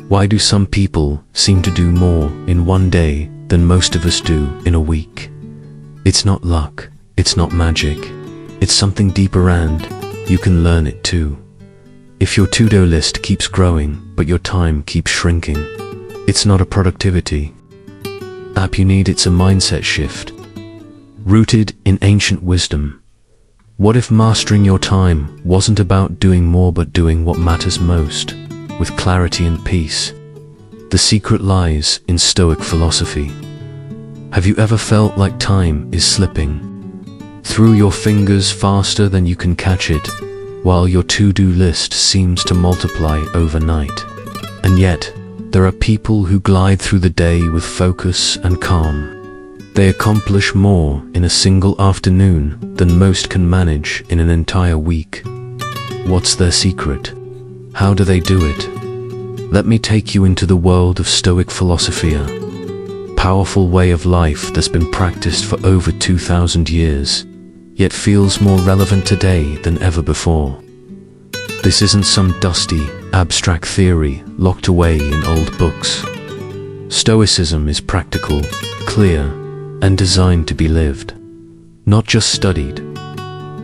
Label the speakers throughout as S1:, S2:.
S1: Why do some people seem to do more in one day than most of us do in a week? It's not luck, it's not magic, it's something deeper, and you can learn it too. If your to-do list keeps growing, but your time keeps shrinking, it's not a productivity app you need, it's a mindset shift, rooted in ancient wisdom. What if mastering your time wasn't about doing more, but doing what matters most, with clarity and peace? The secret lies in Stoic philosophy. Have you ever felt like time is slipping through your fingers faster than you can catch it, while your to-do list seems to multiply overnight? And yet, there are people who glide through the day with focus and calm. They accomplish more in a single afternoon than most can manage in an entire week. What's their secret? How do they do it? Let me take you into the world of Stoic philosophy, a powerful way of life that's been practiced for over 2,000 years, yet feels more relevant today than ever before. This isn't some dusty, abstract theory locked away in old books. Stoicism is practical, clear, and designed to be lived, not just studied.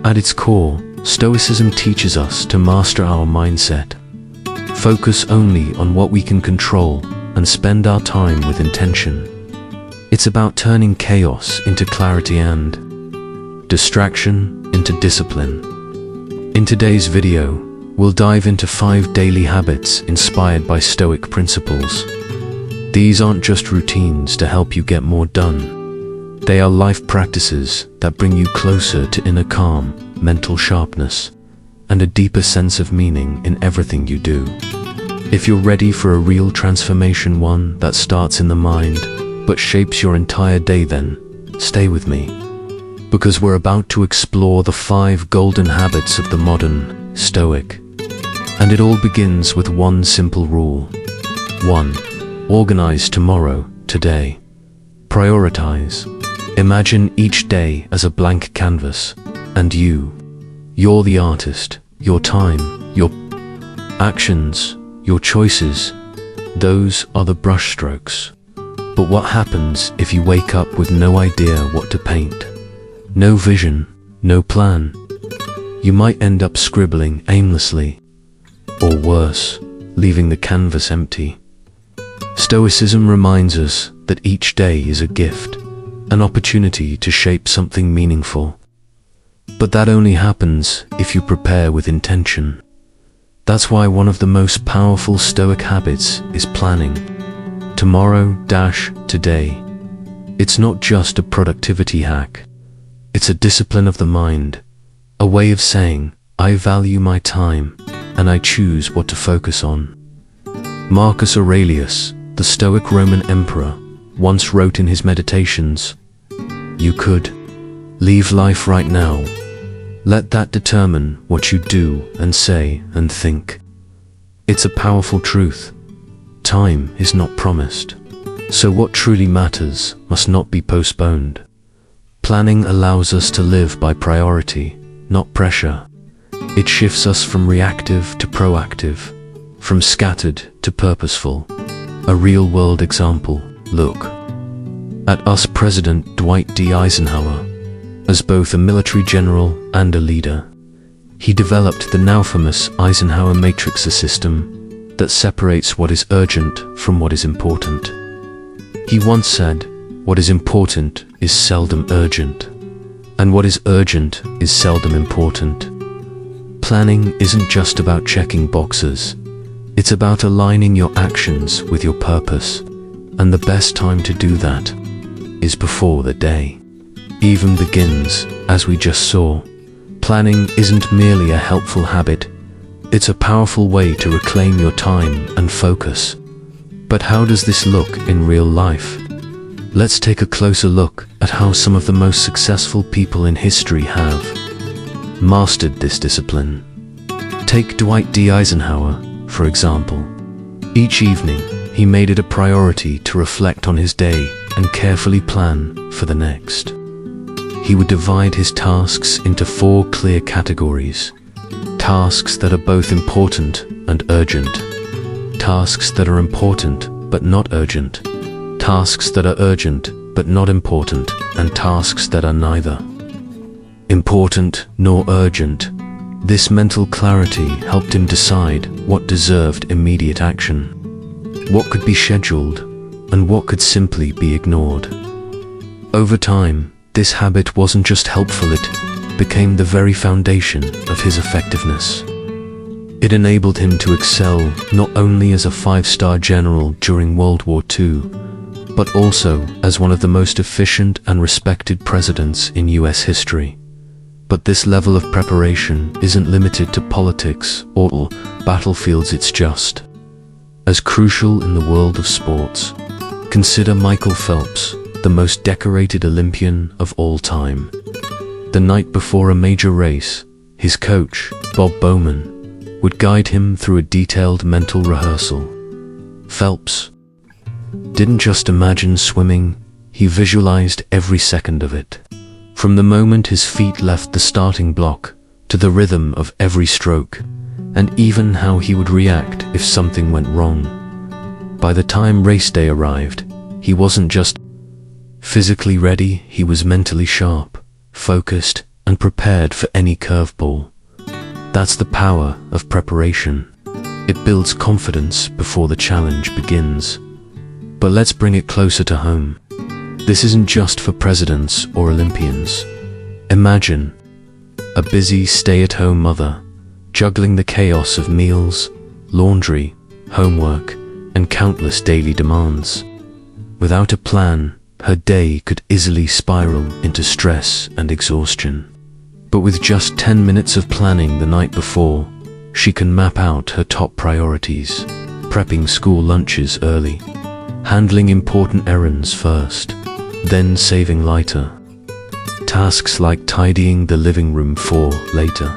S1: At its core, Stoicism teaches us to master our mindset, focus only on what we can control, and spend our time with intention. It's about turning chaos into clarity and distraction into discipline. In today's video, we'll dive into 5 daily habits inspired by Stoic principles. These aren't just routines to help you get more done. They are life practices that bring you closer to inner calm, mental sharpness, and a deeper sense of meaning in everything you do. If you're ready for a real transformation, one that starts in the mind but shapes your entire day, then stay with me, because we're about to explore the 5 golden habits of the modern Stoic. And it all begins with one simple rule. 1. Organize tomorrow, today. Prioritize. Imagine each day as a blank canvas, and you're the artist. Your time, your actions, your choices, those are the brushstrokes. But what happens if you wake up with no idea what to paint? No vision, no plan? You might end up scribbling aimlessly, or worse, leaving the canvas empty. Stoicism reminds us that each day is a gift, an opportunity to shape something meaningful. But that only happens if you prepare with intention. That's why one of the most powerful Stoic habits is planning. Tomorrow-today. It's not just a productivity hack. It's a discipline of the mind, a way of saying, I value my time, and I choose what to focus on. Marcus Aurelius, the Stoic Roman emperor, once wrote in his Meditations, "You could leave life right now. Let that determine what you do and say and think." It's a powerful truth. Time is not promised, so what truly matters must not be postponed. Planning allows us to live by priority, not pressure. It shifts us from reactive to proactive, from scattered to purposeful. A real-world example. Look at US President Dwight D. Eisenhower. As both a military general and a leader, he developed the now famous Eisenhower matrix, a system that separates what is urgent from what is important. He once said, "What is important is seldom urgent, and what is urgent is seldom important." Planning isn't just about checking boxes. It's about aligning your actions with your purpose, and the best time to do that is before the day even begins. As we just saw, planning isn't merely a helpful habit, it's a powerful way to reclaim your time and focus. But how does this look in real life? Let's take a closer look at how some of the most successful people in history have mastered this discipline. Take Dwight D. Eisenhower, for example. Each evening, he made it a priority to reflect on his day and carefully plan for the next. He would divide his tasks into 4 clear categories. Tasks that are both important and urgent. tasks that are important but not urgent, tasks that are urgent but not important, and tasks that are neither important nor urgent. This mental clarity helped him decide what deserved immediate action, what could be scheduled, and what could simply be ignored. Over time, this habit wasn't just helpful, it became the very foundation of his effectiveness. It enabled him to excel not only as a 5-star general during World War II, but also as one of the most efficient and respected presidents in US history. But this level of preparation isn't limited to politics or battlefields, it's just as crucial in the world of sports. Consider Michael Phelps, the most decorated Olympian of all time. The night before a major race, his coach, Bob Bowman, would guide him through a detailed mental rehearsal. Phelps didn't just imagine swimming, he visualized every second of it. From the moment his feet left the starting block, to the rhythm of every stroke, and even how he would react if something went wrong. By the time race day arrived, he wasn't just physically ready, he was mentally sharp, focused, and prepared for any curveball. That's the power of preparation. It builds confidence before the challenge begins. But let's bring it closer to home. This isn't just for presidents or Olympians. Imagine a busy stay-at-home mother juggling the chaos of meals, laundry, homework, and countless daily demands. Without a plan, her day could easily spiral into stress and exhaustion. But with just 10 minutes of planning the night before, she can map out her top priorities, prepping school lunches early, handling important errands first, then saving lighter tasks like tidying the living room for later.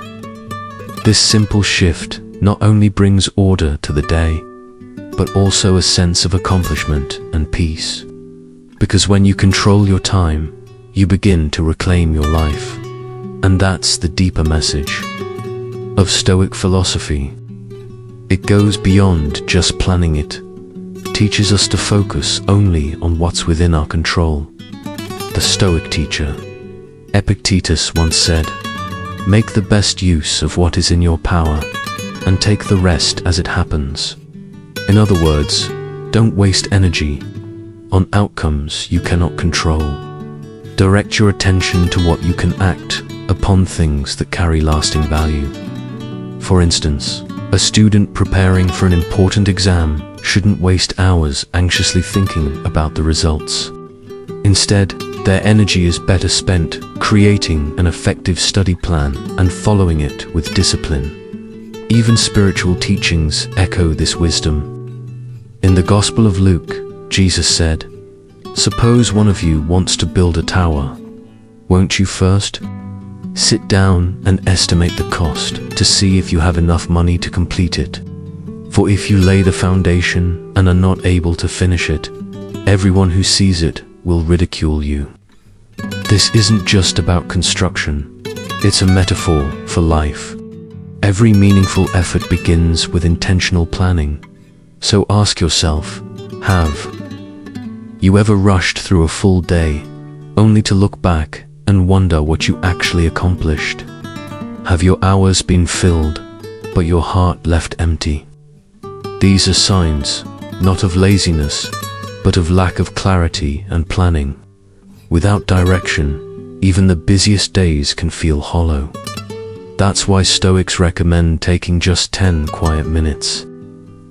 S1: This simple shift not only brings order to the day, but also a sense of accomplishment and peace. Because when you control your time, you begin to reclaim your life. And that's the deeper message of Stoic philosophy. It goes beyond just planning, it teaches us to focus only on what's within our control. The Stoic teacher, Epictetus, once said, "Make the best use of what is in your power, and take the rest as it happens." In other words, don't waste energy on outcomes you cannot control. Direct your attention to what you can act upon, things that carry lasting value. For instance, a student preparing for an important exam shouldn't waste hours anxiously thinking about the results. Instead, their energy is better spent creating an effective study plan and following it with discipline. Even spiritual teachings echo this wisdom. In the Gospel of Luke, Jesus said, "Suppose one of you wants to build a tower. Won't you first sit down and estimate the cost to see if you have enough money to complete it? For if you lay the foundation and are not able to finish it, everyone who sees it will ridicule you." This isn't just about construction, it's a metaphor for life. Every meaningful effort begins with intentional planning. So ask yourself, have you ever rushed through a full day only to look back and wonder what you actually accomplished? Have your hours been filled, but your heart left empty? These are signs, not of laziness, but of lack of clarity and planning. Without direction, even the busiest days can feel hollow. That's why Stoics recommend taking just 10 quiet minutes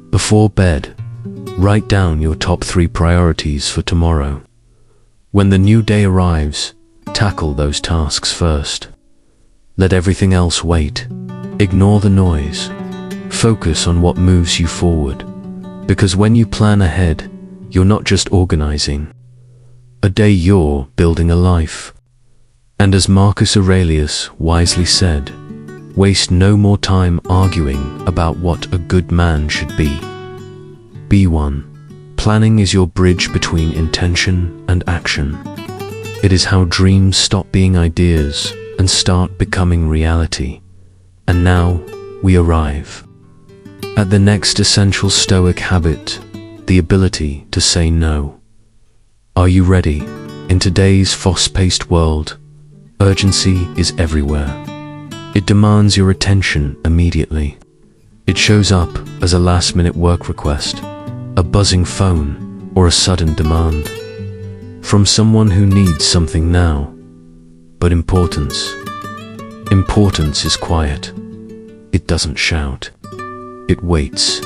S1: before bed. Write down your top 3 priorities for tomorrow. When the new day arrives, tackle those tasks first. Let everything else wait. Ignore the noise. Focus on what moves you forward. Because when you plan ahead, you're not just organizing a day, you're building a life. And as Marcus Aurelius wisely said, waste no more time arguing about what a good man should be. Be one. Planning is your bridge between intention and action. It is how dreams stop being ideas and start becoming reality. And now we arrive At the next essential Stoic habit, the ability to say no. Are you ready? In today's fast-paced world, urgency is everywhere. It demands your attention immediately. It shows up as a last-minute work request, a buzzing phone, or a sudden demand from someone who needs something now. But importance is quiet. It doesn't shout. It waits.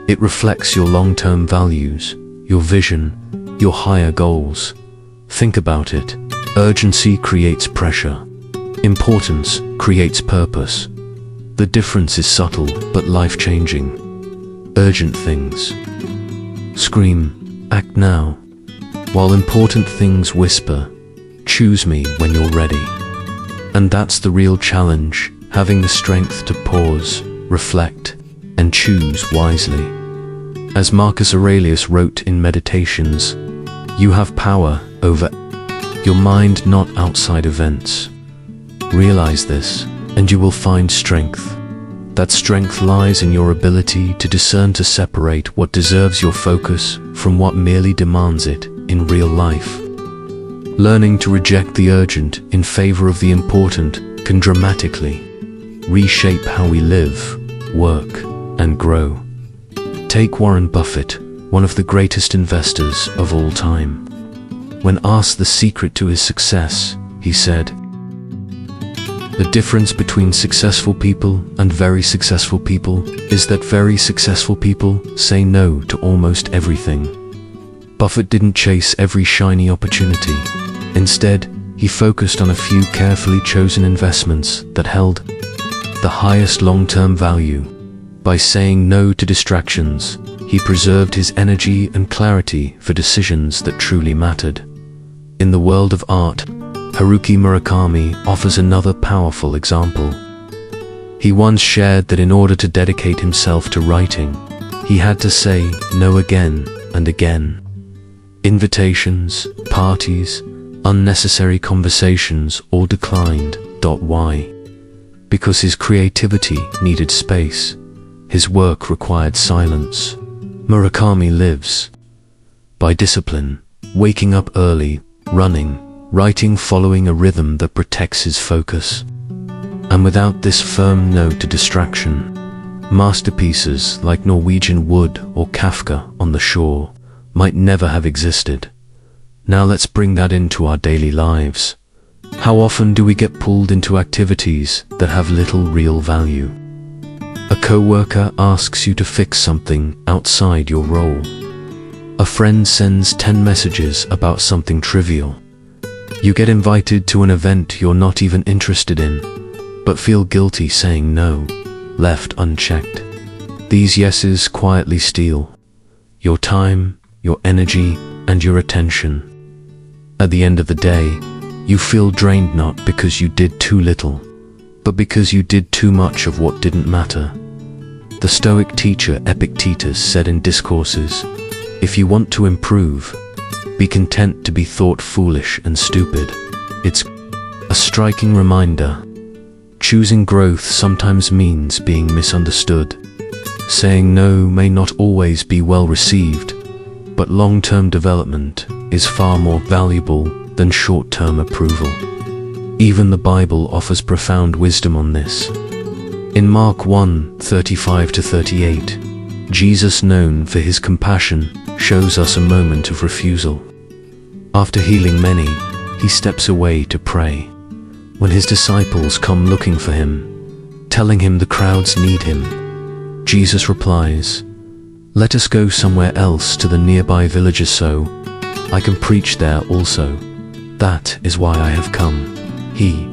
S1: It reflects your long-term values, your vision, your higher goals. Think about it. Urgency creates pressure. Importance creates purpose. The difference is subtle but life-changing. Urgent things scream, act now, while important things whisper, choose me when you're ready. And that's the real challenge, having the strength to pause, reflect, and choose wisely. As Marcus Aurelius wrote in Meditations, you have power over your mind, not outside events. Realize this, and you will find strength. That strength lies in your ability to discern, to separate what deserves your focus from what merely demands it in real life. Learning to reject the urgent in favor of the important can dramatically reshape how we live, work, and grow. Take Warren Buffett, one of the greatest investors of all time. When asked the secret to his success, he said, "The difference between successful people and very successful people is that very successful people say no to almost everything." Buffett didn't chase every shiny opportunity. Instead, he focused on a few carefully chosen investments that held the highest long-term value. By saying no to distractions, he preserved his energy and clarity for decisions that truly mattered. In the world of art, Haruki Murakami offers another powerful example. He once shared that in order to dedicate himself to writing, he had to say no again and again. Invitations, parties, unnecessary conversations all declined. Why? Because his creativity needed space. His work required silence. Murakami lives by discipline, waking up early, running, writing, following a rhythm that protects his focus. And without this firm no to distraction, masterpieces like Norwegian Wood or Kafka on the Shore might never have existed. Now let's bring that into our daily lives. How often do we get pulled into activities that have little real value? A coworker asks you to fix something outside your role. A friend sends 10 messages about something trivial. You get invited to an event you're not even interested in, but feel guilty saying no, left unchecked. These yeses quietly steal your time, your energy, and your attention. At the end of the day, you feel drained not because you did too little, but because you did too much of what didn't matter. The Stoic teacher Epictetus said in Discourses, "If you want to improve, be content to be thought foolish and stupid." It's a striking reminder. Choosing growth sometimes means being misunderstood. Saying no may not always be well received, but long-term development is far more valuable than short-term approval. Even the Bible offers profound wisdom on this. In Mark 1:35-38, Jesus, known for his compassion, shows us a moment of refusal. After healing many, he steps away to pray. When his disciples come looking for him, telling him the crowds need him, Jesus replies, "Let us go somewhere else to the nearby villages so I can preach there also. That is why I have come." He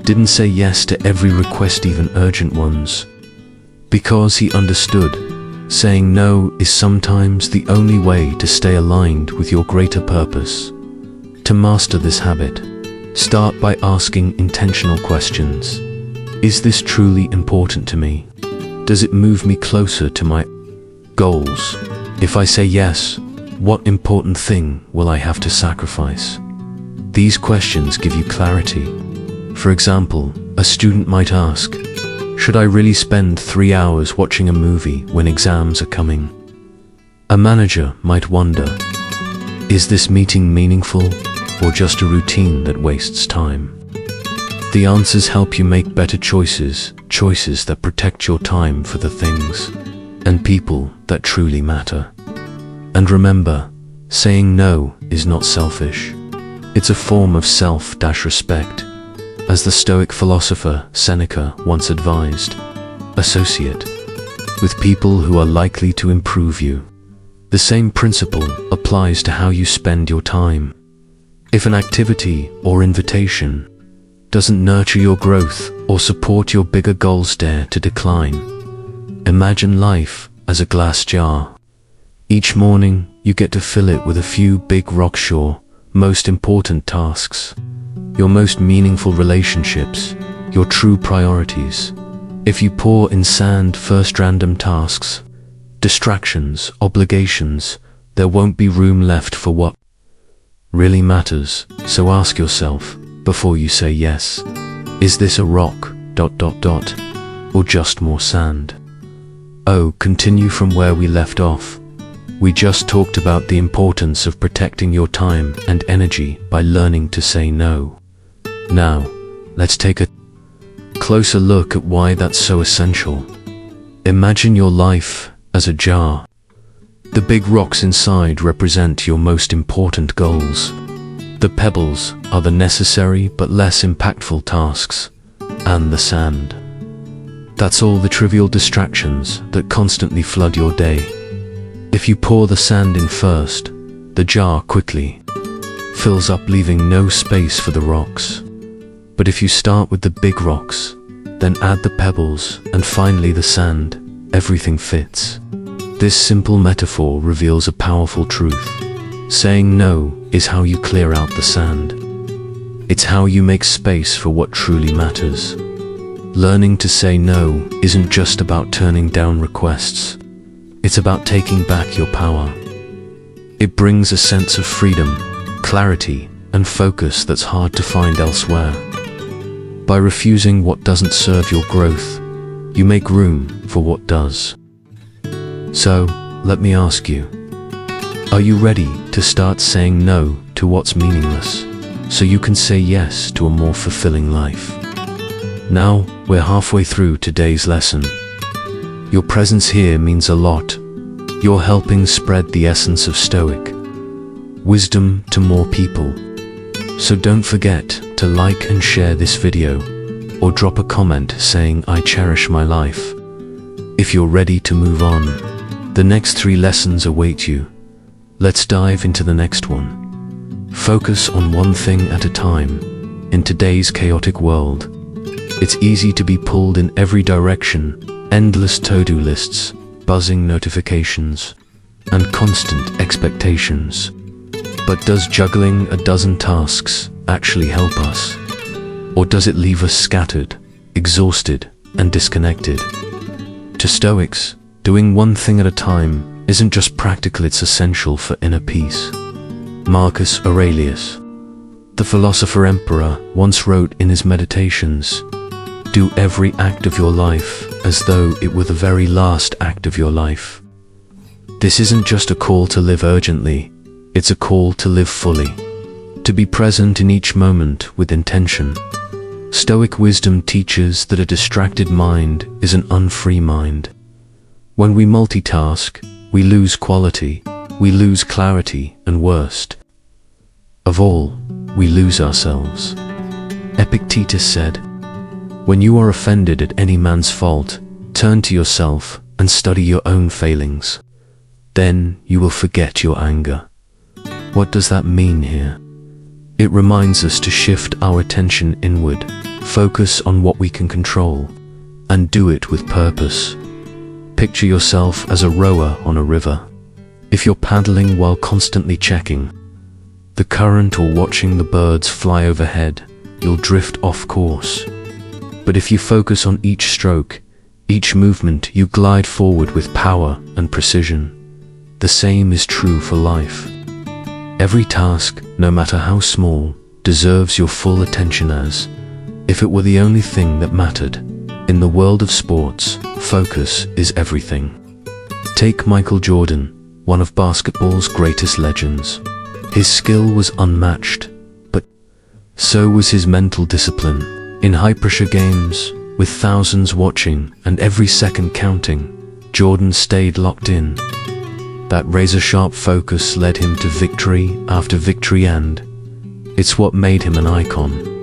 S1: didn't say yes to every request, even urgent ones, because he understood saying no is sometimes the only way to stay aligned with your greater purpose. To master this habit, start by asking intentional questions. Is this truly important to me? Does it move me closer to my goals? If I say yes, what important thing will I have to sacrifice? These questions give you clarity. For example, a student might ask, Should I really spend 3 hours watching a movie when exams are coming? A manager might wonder, is this meeting meaningful or just a routine that wastes time? The answers help you make better choices, choices that protect your time for the things and people that truly matter. And remember, saying no is not selfish. It's a form of self-respect. As the Stoic philosopher Seneca once advised, associate with people who are likely to improve you. The same principle applies to how you spend your time. If an activity or invitation doesn't nurture your growth or support your bigger goals, dare to decline. Imagine life as a glass jar. Each morning, you get to fill it with a few big rocks, your most important tasks, your most meaningful relationships, your true priorities. If you pour in sand first random tasks, distractions, obligations, there won't be room left for what really matters. So ask yourself, before you say yes, is this a rock, ... or just more sand? Oh, continue from where we left off. We just talked about the importance of protecting your time and energy by learning to say no. Now, let's take a closer look at why that's so essential. Imagine your life as a jar. The big rocks inside represent your most important goals. The pebbles are the necessary but less impactful tasks, and the sand, that's all the trivial distractions that constantly flood your day. If you pour the sand in first, the jar quickly fills up, leaving no space for the rocks. But if you start with the big rocks, then add the pebbles, and finally the sand, everything fits. This simple metaphor reveals a powerful truth. Saying no is how you clear out the sand. It's how you make space for what truly matters. Learning to say no isn't just about turning down requests. It's about taking back your power. It brings a sense of freedom, clarity, and focus that's hard to find elsewhere. By refusing what doesn't serve your growth, you make room for what does. So, let me ask you, are you ready to start saying no to what's meaningless, so you can say yes to a more fulfilling life? Now, we're halfway through today's lesson. Your presence here means a lot. You're helping spread the essence of Stoic wisdom to more people. So don't forget to like and share this video, or drop a comment saying I cherish my life. If you're ready to move on, the next 3 lessons await you. Let's dive into the next one. Focus on one thing at a time. In today's chaotic world, it's easy to be pulled in every direction. Endless to-do lists, buzzing notifications, and constant expectations. But does juggling a dozen tasks actually help us? Or does it leave us scattered, exhausted, and disconnected? To Stoics, doing one thing at a time isn't just practical, it's essential for inner peace. Marcus Aurelius, the philosopher emperor, once wrote in his Meditations, "Do every act of your life as though it were the very last act of your life." This isn't just a call to live urgently, it's a call to live fully, to be present in each moment with intention. Stoic wisdom teaches that a distracted mind is an unfree mind. When we multitask, we lose quality, we lose clarity, and worst of all, we lose ourselves. Epictetus said, "When you are offended at any man's fault, turn to yourself and study your own failings. Then you will forget your anger." What does that mean here? It reminds us to shift our attention inward, focus on what we can control, and do it with purpose. Picture yourself as a rower on a river. If you're paddling while constantly checking the current or watching the birds fly overhead, you'll drift off course. But if you focus on each stroke, each movement, you glide forward with power and precision. The same is true for life. Every task, no matter how small, deserves your full attention as if it were the only thing that mattered. In the world of sports, focus is everything. Take Michael Jordan, one of basketball's greatest legends. His skill was unmatched, but so was his mental discipline. In high-pressure games, with thousands watching and every second counting, Jordan stayed locked in. That razor-sharp focus led him to victory after victory, and it's what made him an icon.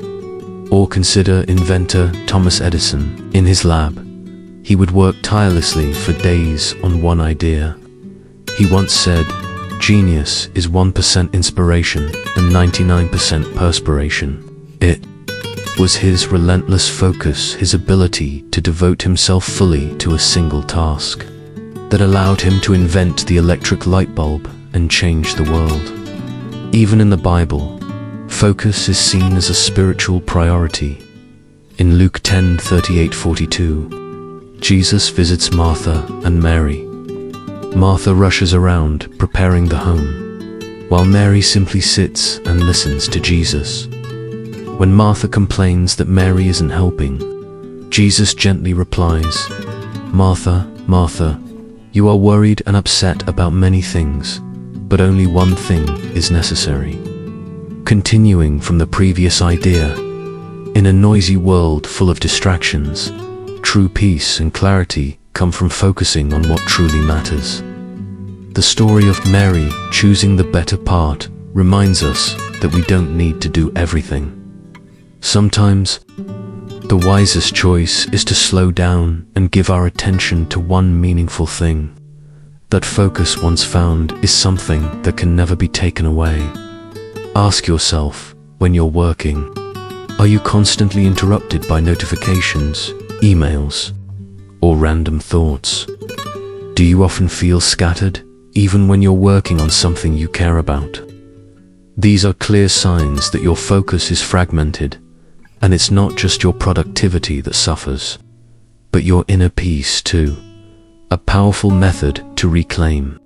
S1: Or consider inventor Thomas Edison. In his lab, he would work tirelessly for days on one idea. He once said, "Genius is 1% inspiration and 99% perspiration." It was his relentless focus, his ability to devote himself fully to a single task, that allowed him to invent the electric light bulb and change the world. Even in the Bible, focus is seen as a spiritual priority. In Luke 10:38-42, Jesus visits Martha and Mary. Martha rushes around, preparing the home, while Mary simply sits and listens to Jesus. When Martha complains that Mary isn't helping, Jesus gently replies, "Martha, Martha, you are worried and upset about many things, but only one thing is necessary." Continuing from the previous idea, in a noisy world full of distractions, true peace and clarity come from focusing on what truly matters. The story of Mary choosing the better part reminds us that we don't need to do everything. Sometimes, the wisest choice is to slow down and give our attention to one meaningful thing. That focus once found is something that can never be taken away. Ask yourself, when you're working, are you constantly interrupted by notifications, emails, or random thoughts? Do you often feel scattered, even when you're working on something you care about? These are clear signs that your focus is fragmented, and it's not just your productivity that suffers, but your inner peace too. A powerful method to reclaim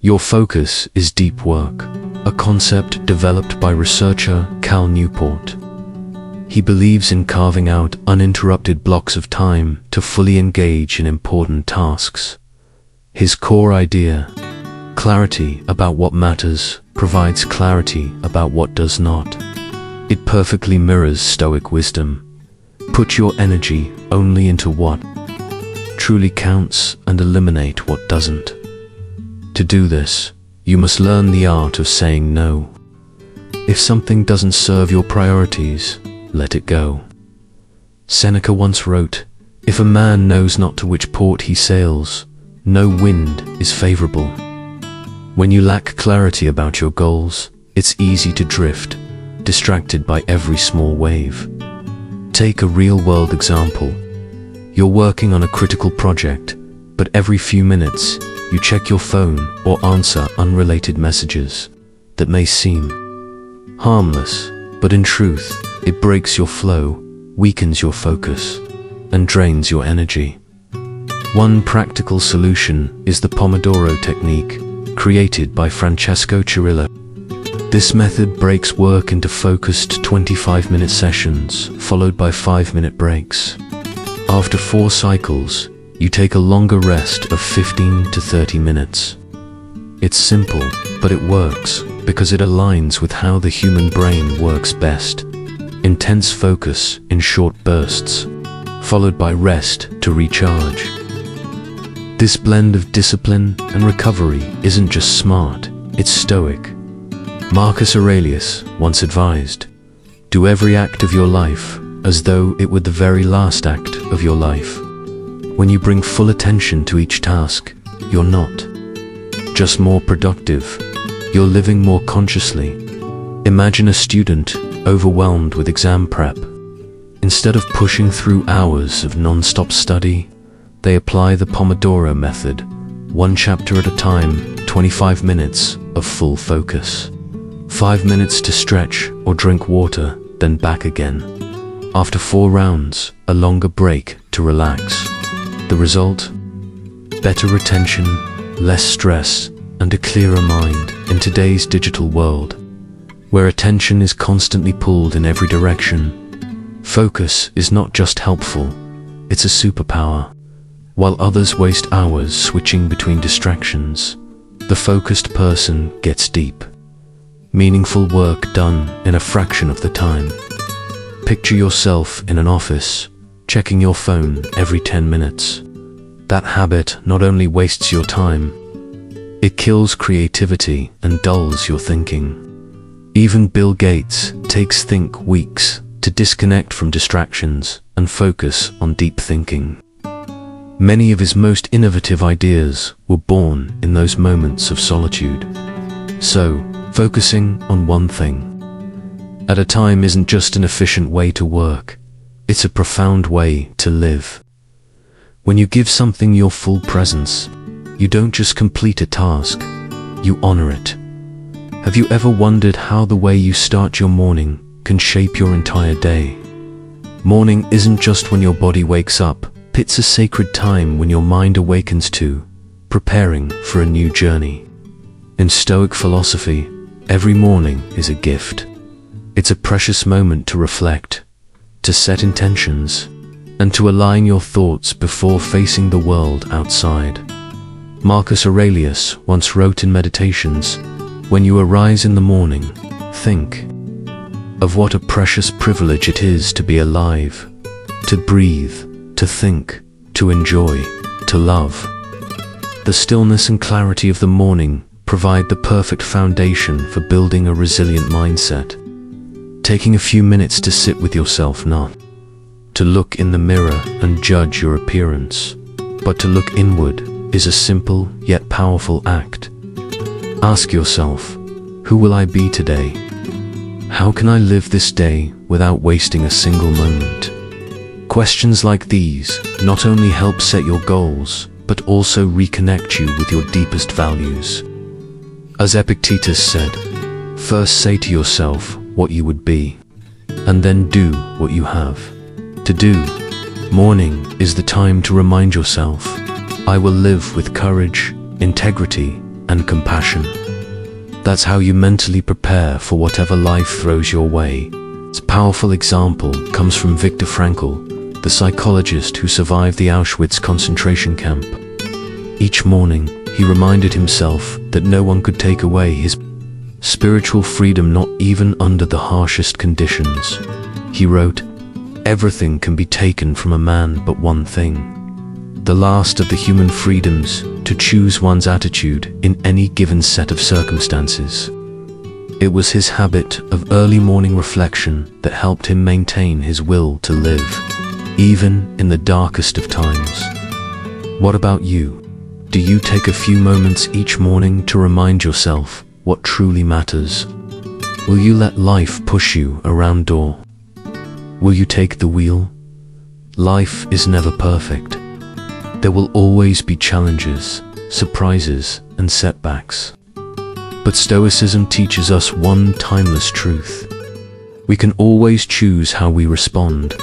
S1: your focus is deep work, a concept developed by researcher Cal Newport. He believes in carving out uninterrupted blocks of time to fully engage in important tasks. His core idea, clarity about what matters, provides clarity about what does not. It perfectly mirrors Stoic wisdom. Put your energy only into what truly counts and eliminate what doesn't. To do this, you must learn the art of saying no. If something doesn't serve your priorities, let it go. Seneca once wrote, "If a man knows not to which port he sails, no wind is favorable." When you lack clarity about your goals, it's easy to drift, distracted by every small wave. Take a real-world example. You're working on a critical project, but every few minutes, you check your phone or answer unrelated messages that may seem harmless, but in truth, it breaks your flow, weakens your focus, and drains your energy. One practical solution is the Pomodoro technique, created by Francesco Cirillo. This method breaks work into focused 25-minute sessions, followed by 5-minute breaks. After 4 cycles, you take a longer rest of 15 to 30 minutes. It's simple, but it works because it aligns with how the human brain works best. Intense focus in short bursts, followed by rest to recharge. This blend of discipline and recovery isn't just smart, it's stoic. Marcus Aurelius once advised, "Do every act of your life as though it were the very last act of your life." When you bring full attention to each task, you're not just more productive, you're living more consciously. Imagine a student overwhelmed with exam prep. Instead of pushing through hours of non-stop study, they apply the Pomodoro method, 1 chapter at a time, 25 minutes of full focus. 5 minutes to stretch or drink water, then back again. After 4 rounds, a longer break to relax. The result? Better retention, less stress, and a clearer mind. In today's digital world, where attention is constantly pulled in every direction, focus is not just helpful, it's a superpower. While others waste hours switching between distractions, the focused person gets deep, meaningful work done in a fraction of the time. Picture yourself in an office, checking your phone every 10 minutes. That habit not only wastes your time, it kills creativity and dulls your thinking. Even Bill Gates takes weeks to disconnect from distractions and focus on deep thinking. Many of his most innovative ideas were born in those moments of solitude. So, focusing on one thing at a time isn't just an efficient way to work, it's a profound way to live. When you give something your full presence, you don't just complete a task, you honor it. Have you ever wondered how the way you start your morning can shape your entire day? Morning isn't just when your body wakes up, it's a sacred time when your mind awakens to, preparing for a new journey. In Stoic philosophy, every morning is a gift. It's a precious moment to reflect, to set intentions, and to align your thoughts before facing the world outside. Marcus Aurelius once wrote in Meditations, "When you arise in the morning, think of what a precious privilege it is to be alive, to breathe, to think, to enjoy, to love." The stillness and clarity of the morning provide the perfect foundation for building a resilient mindset. Taking a few minutes to sit with yourself, not to look in the mirror and judge your appearance, but to look inward, is a simple yet powerful act. Ask yourself, who will I be today? How can I live this day without wasting a single moment? Questions like these not only help set your goals, but also reconnect you with your deepest values. As Epictetus said, first say to yourself what you would be, and then do what you have to do. Morning is the time to remind yourself, I will live with courage, integrity, and compassion. That's how you mentally prepare for whatever life throws your way. This powerful example comes from Viktor Frankl, the psychologist who survived the Auschwitz concentration camp. Each morning, he reminded himself that no one could take away his spiritual freedom, not even under the harshest conditions. He wrote, "Everything can be taken from a man but one thing. The last of the human freedoms, to choose one's attitude in any given set of circumstances." It was his habit of early morning reflection that helped him maintain his will to live, even in the darkest of times. What about you? Do you take a few moments each morning to remind yourself what truly matters? Will you let life push you around door? Will you take the wheel? Life is never perfect. There will always be challenges, surprises, and setbacks. But Stoicism teaches us one timeless truth. We can always choose how we respond.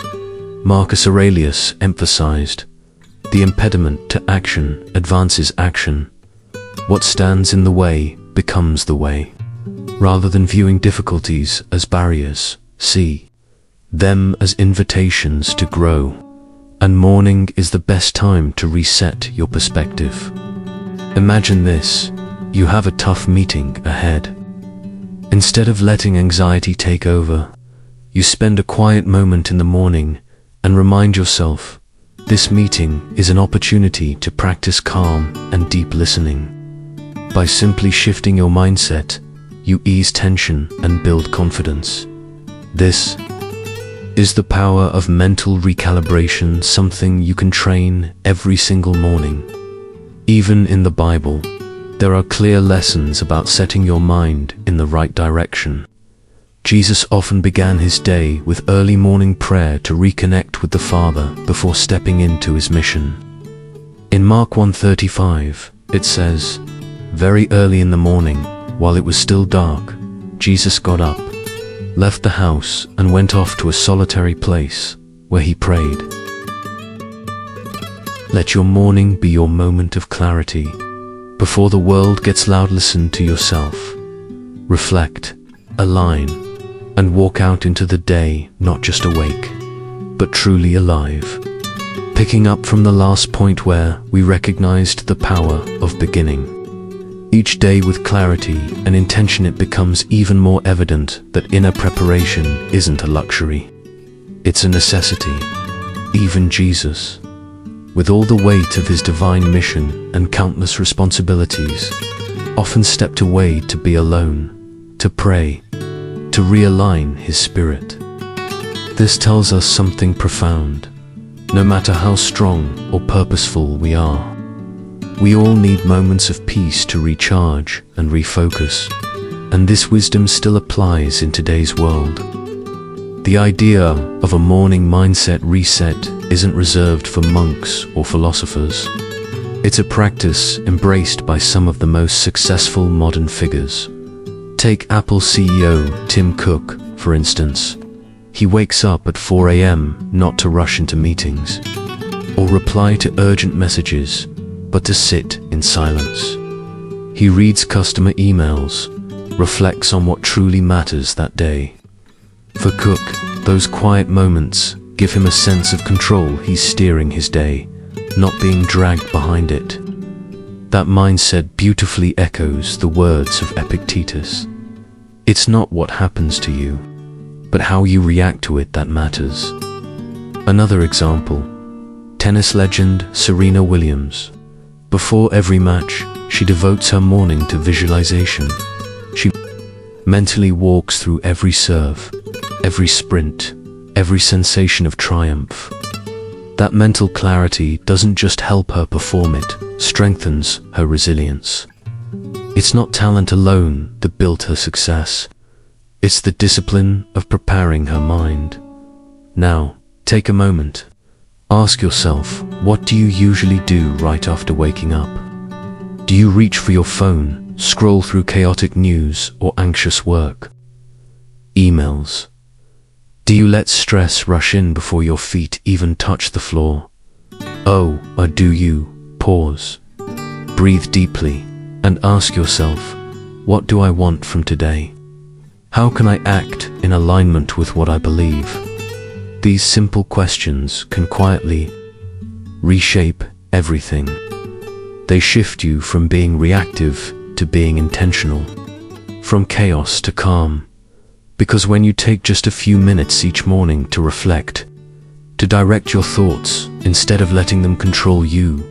S1: Marcus Aurelius emphasized, "The impediment to action advances action. What stands in the way becomes the way." Rather than viewing difficulties as barriers, see them as invitations to grow. And morning is the best time to reset your perspective. Imagine this, you have a tough meeting ahead. Instead of letting anxiety take over, you spend a quiet moment in the morning and remind yourself, this meeting is an opportunity to practice calm and deep listening. By simply shifting your mindset, you ease tension and build confidence. This is the power of mental recalibration, something you can train every single morning. Even in the Bible, there are clear lessons about setting your mind in the right direction. Jesus often began his day with early morning prayer to reconnect with the Father before stepping into his mission. In Mark 1:35, it says, "Very early in the morning, while it was still dark, Jesus got up, left the house, and went off to a solitary place where he prayed." Let your morning be your moment of clarity. Before the world gets loud, listen to yourself. Reflect, align, and walk out into the day not just awake, but truly alive. Picking up from the last point where we recognized the power of beginning. Each day with clarity and intention, it becomes even more evident that inner preparation isn't a luxury. It's a necessity. Even Jesus, with all the weight of his divine mission and countless responsibilities, often stepped away to be alone, to pray, to realign his spirit. This tells us something profound. No matter how strong or purposeful we are, we all need moments of peace to recharge and refocus, and this wisdom still applies in today's world. The idea of a morning mindset reset isn't reserved for monks or philosophers. It's a practice embraced by some of the most successful modern figures. Take Apple CEO Tim Cook, for instance. He wakes up at 4 a.m. not to rush into meetings or reply to urgent messages, but to sit in silence. He reads customer emails, reflects on what truly matters that day. For Cook, those quiet moments give him a sense of control. He's steering his day, not being dragged behind it. That mindset beautifully echoes the words of Epictetus. It's not what happens to you, but how you react to it that matters. Another example, tennis legend Serena Williams. Before every match, she devotes her morning to visualization. She mentally walks through every serve, every sprint, every sensation of triumph. That mental clarity doesn't just help her perform, it strengthens her resilience. It's not talent alone that built her success. It's the discipline of preparing her mind. Now, take a moment. Ask yourself, what do you usually do right after waking up? Do you reach for your phone, scroll through chaotic news or anxious work? Emails. Do you let stress rush in before your feet even touch the floor? Or do you pause, breathe deeply, and ask yourself, what do I want from today? How can I act in alignment with what I believe? These simple questions can quietly reshape everything. They shift you from being reactive to being intentional, from chaos to calm. Because when you take just a few minutes each morning to reflect, to direct your thoughts instead of letting them control you,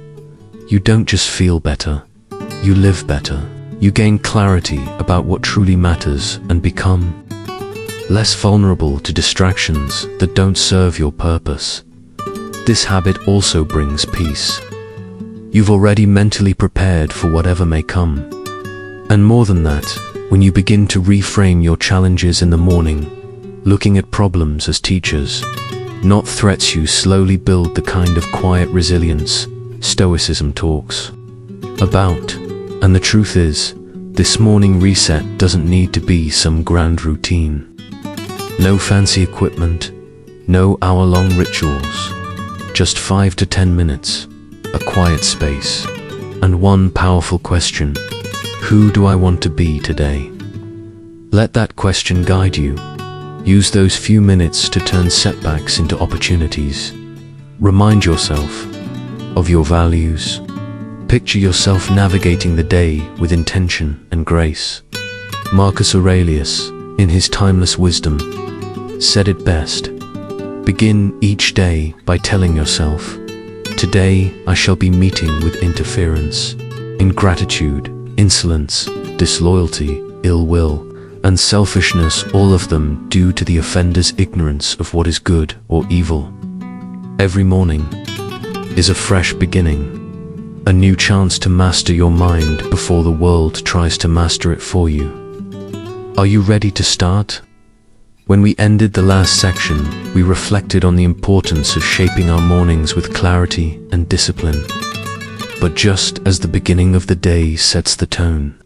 S1: you don't just feel better, you live better. You gain clarity about what truly matters and become less vulnerable to distractions that don't serve your purpose. This habit also brings peace. You've already mentally prepared for whatever may come. And more than that, when you begin to reframe your challenges in the morning, looking at problems as teachers, not threats, you slowly build the kind of quiet resilience Stoicism talks about. And the truth is, this morning reset doesn't need to be some grand routine. No fancy equipment, no hour-long rituals, just 5 to 10 minutes, a quiet space, and one powerful question: who do I want to be today? Let that question guide you. Use those few minutes to turn setbacks into opportunities. Remind yourself of your values. Picture yourself navigating the day with intention and grace. Marcus Aurelius, in his timeless wisdom, said it best: begin each day by telling yourself, today I shall be meeting with interference, ingratitude, insolence, disloyalty, ill will, and selfishness, all of them due to the offender's ignorance of what is good or evil. Every morning is a fresh beginning. A new chance to master your mind before the world tries to master it for you. Are you ready to start? When we ended the last section, we reflected on the importance of shaping our mornings with clarity and discipline. But just as the beginning of the day sets the tone,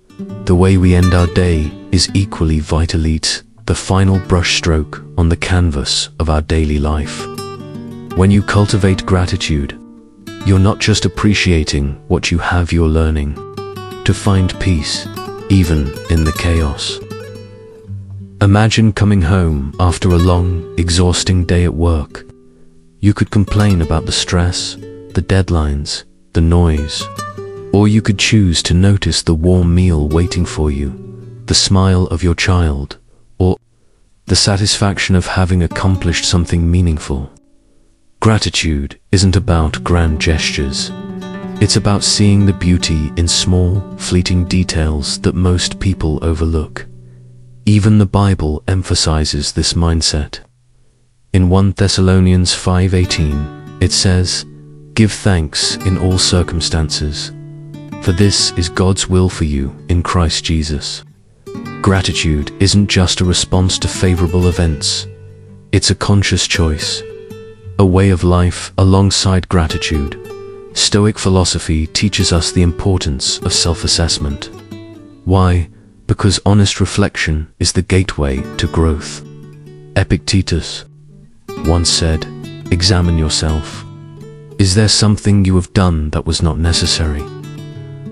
S1: the way we end our day is equally vital. It's the final brushstroke on the canvas of our daily life. When you cultivate gratitude, you're not just appreciating what you have, you're learning to find peace, even in the chaos. Imagine coming home after a long, exhausting day at work. You could complain about the stress, the deadlines, the noise, or you could choose to notice the warm meal waiting for you, the smile of your child, or the satisfaction of having accomplished something meaningful. Gratitude isn't about grand gestures. It's about seeing the beauty in small, fleeting details that most people overlook. Even the Bible emphasizes this mindset. In 1 Thessalonians 5:18, it says, "Give thanks in all circumstances, for this is God's will for you in Christ Jesus." Gratitude isn't just a response to favorable events. It's a conscious choice, a way of life alongside gratitude. Stoic philosophy teaches us the importance of self-assessment. Why? Because honest reflection is the gateway to growth. Epictetus once said, "Examine yourself. Is there something you have done that was not necessary?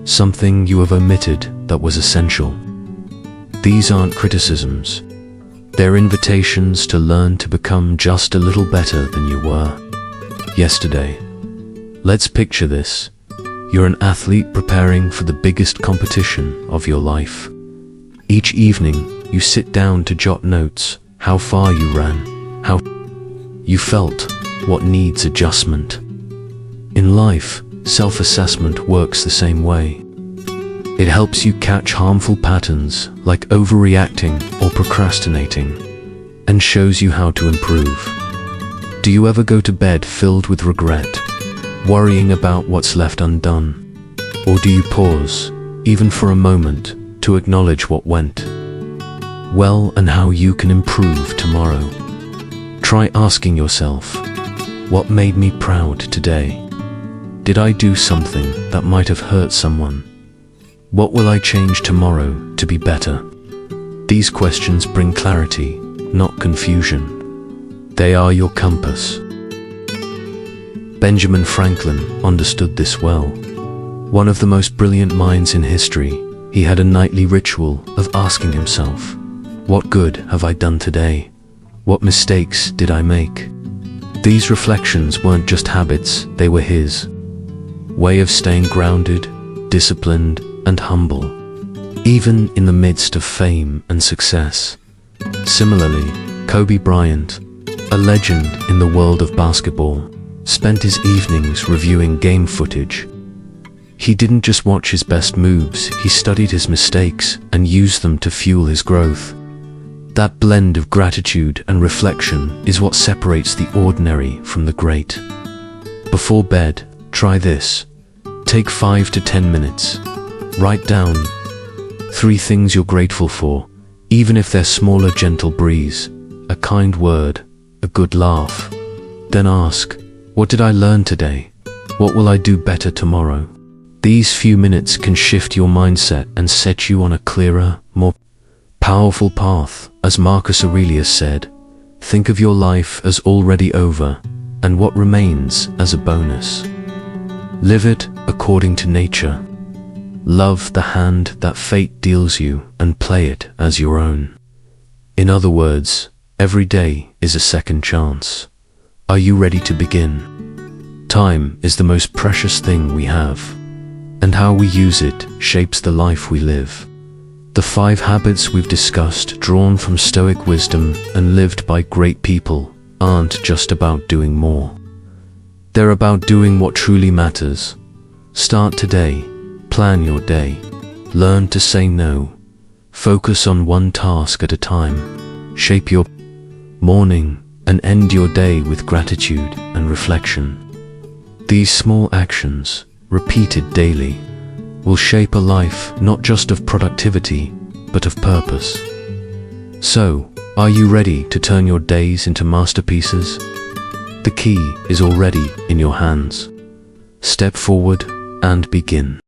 S1: Something you have omitted that was essential?" These aren't criticisms. They're invitations to learn to become just a little better than you were yesterday. Let's picture this. You're an athlete preparing for the biggest competition of your life. Each evening, you sit down to jot notes: how far you ran, how you felt, what needs adjustment. In life, self-assessment works the same way. It helps you catch harmful patterns like overreacting or procrastinating, and shows you how to improve. Do you ever go to bed filled with regret, worrying about what's left undone? Or do you pause, even for a moment, to acknowledge what went well and how you can improve tomorrow? Try asking yourself, what made me proud today? Did I do something that might have hurt someone? What will I change tomorrow to be better? These questions bring clarity, not confusion. They are your compass. Benjamin Franklin understood this well. One of the most brilliant minds in history, he had a nightly ritual of asking himself, what good have I done today? What mistakes did I make? These reflections weren't just habits, they were his way of staying grounded, disciplined, and humble, even in the midst of fame and success. Similarly, Kobe Bryant, a legend in the world of basketball, spent his evenings reviewing game footage. He didn't just watch his best moves, he studied his mistakes and used them to fuel his growth. That blend of gratitude and reflection is what separates the ordinary from the great. Before bed, try this. Take 5 to 10 minutes. Write down 3 things you're grateful for, even if they're small: a gentle breeze, a kind word, a good laugh. Then ask, what did I learn today? What will I do better tomorrow? These few minutes can shift your mindset and set you on a clearer, more powerful path. As Marcus Aurelius said, think of your life as already over, and what remains as a bonus. Live it according to nature. Love the hand that fate deals you and play it as your own. In other words, every day is a second chance. Are you ready to begin? Time is the most precious thing we have, and how we use it shapes the life we live. The 5 habits we've discussed, drawn from Stoic wisdom and lived by great people, aren't just about doing more. They're about doing what truly matters. Start today. Plan your day. Learn to say no. Focus on one task at a time. Shape your morning and end your day with gratitude and reflection. These small actions, repeated daily, will shape a life not just of productivity, but of purpose. So, are you ready to turn your days into masterpieces? The key is already in your hands. Step forward and begin.